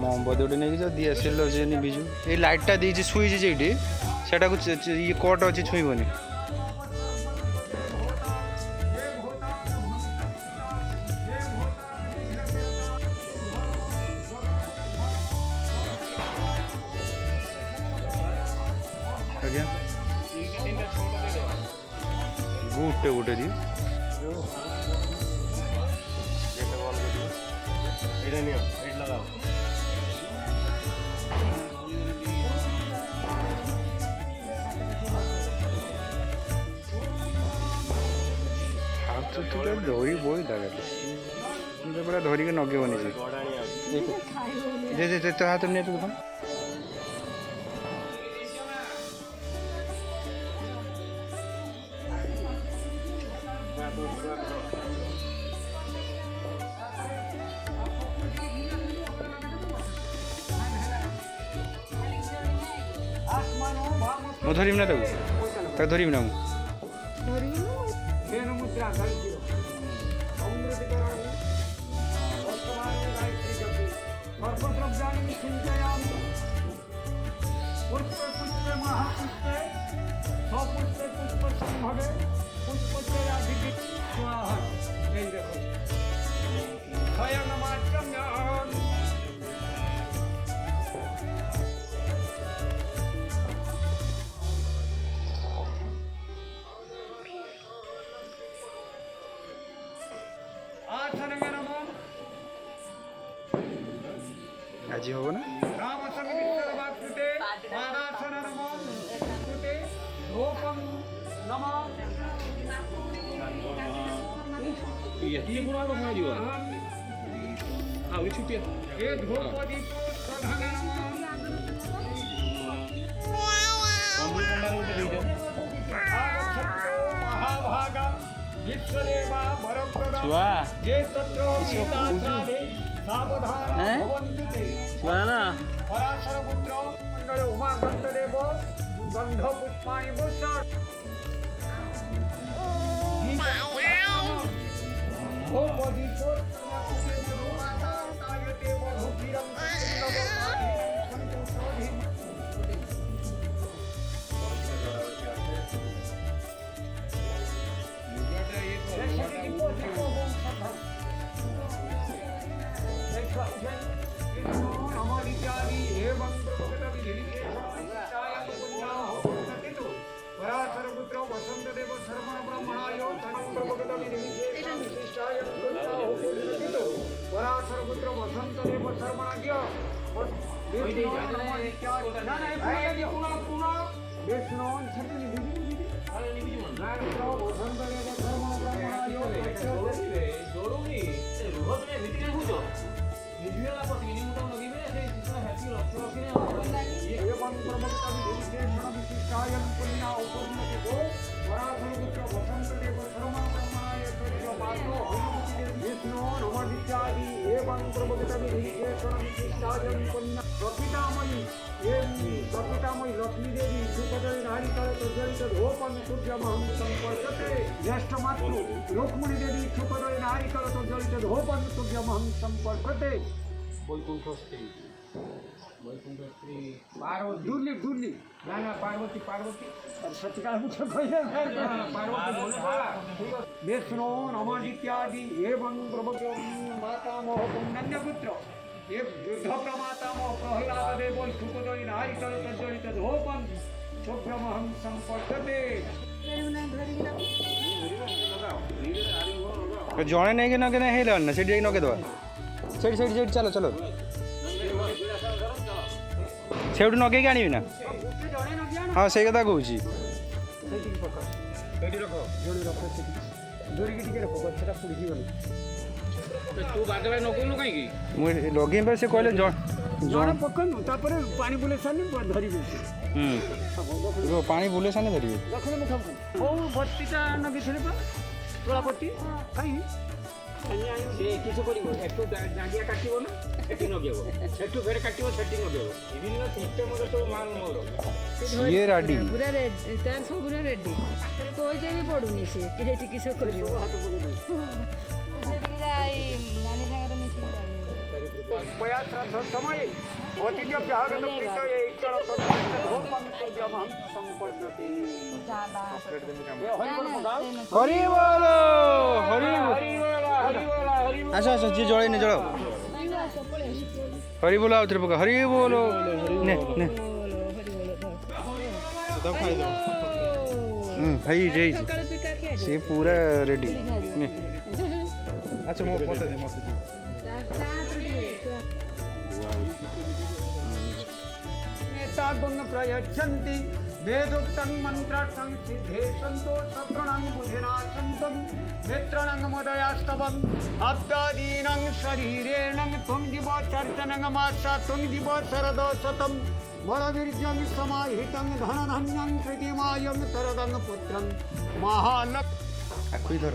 मोमबत्ती गोटे नहीं दिएसेल अच्छे बिजु ये लाइटा दीजिए सुईज जेटी सेटा को ये कट अच्छे छुईबनी आज्ञा गुटे गुटे दी धरी बोई लगे पूरा धरिक नगेबनी जे तो हाथ नहीं तो ମୁଁ ଧରିବି ନା ତାକୁ ଧରିବି ନା ମୁଁ आज हो ना प्रपितामयी लक्ष्मी देवी सुखदयी नारिकाल तज्जलित धूपं सूर्यमहं संपर्कते ज्येष्ठ मातृ रुक्मिणी देवी सुखदयी नारिकाल तज्जलित धूपं सूर्यमहं संपर्कते वैकुंठ स्त्री पार्वती दुर्ली दुर्ली ना पार्वती पार्वती सत्यकाल मुझे पार्वती विष्णु नमोदित्यादि एवं प्रभुतो मातामह पुण्यपुत्र युद्ध प्रमातामह प्रहलाद देव सुखदयी नारिकाल तज्जलित धूपं शुभ्रमहं संपर्कते जड़े नहीं नगे ना से नगे दवा से चलो चलो से नगे आनी ना हाँ से कथा कहूँ लगे से कहले जड़े पकड़ू पानी बुले सारे धरी पानी बुले सारे धरिए बत्तीटा नगे তোলা পড়তি কাই সে কিছু করিব একটু জাগিয়া কাটিব না সেটি নগেব সেটু ফের কাটিব সেটি নগেব বিভিন্ন সিস্টেম মধ্যে তো মান মোর ଇଏ ରାଡି ପୁରା ରେଡି ତାର ସବୁ ପୁରା ରେଡି କହିଲେ ବି ପଡୁନି ସେ ଏଠି କିସ କରିବ ନାନୀ ସାଙ୍ଗରେ ମିଶିକି ବୟାଶ୍ରାଦ୍ଧ ସମୟେ ଅତିଥ୍ୟ ବ୍ୟାହୃତ ପ୍ରୀତ ଏଇଚଳ ଧୂପଂ ତୁର୍ୟମହଂ ସମ୍ପଦ୍ୟତେ ହରି ବୋଲ ହରି ହରିବୋଲ ଆସ ଆସ ଯିଏ ଜଳେଇନି ଜଳ ହରି ବୋଲ ଆଉଥରେ ପକା ହରି ବୋଲ ନେ ନେ ହେଇଯାଇଛି ସେ ପୁରା ରେଡି ନେ ଆଚ୍ଛା ମୋ ପସା ଦେ ମତେ नेतागुण प्रयच्छन्ति वेदोक्तं मन्त्रार्थं सिद्धे सन्तो सत्रणं बुधिना सन्तं नेत्राणं मदयास्तवम् अब्दादीनां शरीरेण त्वं दिव चर्चनं मासा त्वं दिव शरदो शतं बलवीर्यं समाहितं धनधन्यं कृतिमायं तरदं पुत्रं महालक्ष्मी ଆକୁ ଧର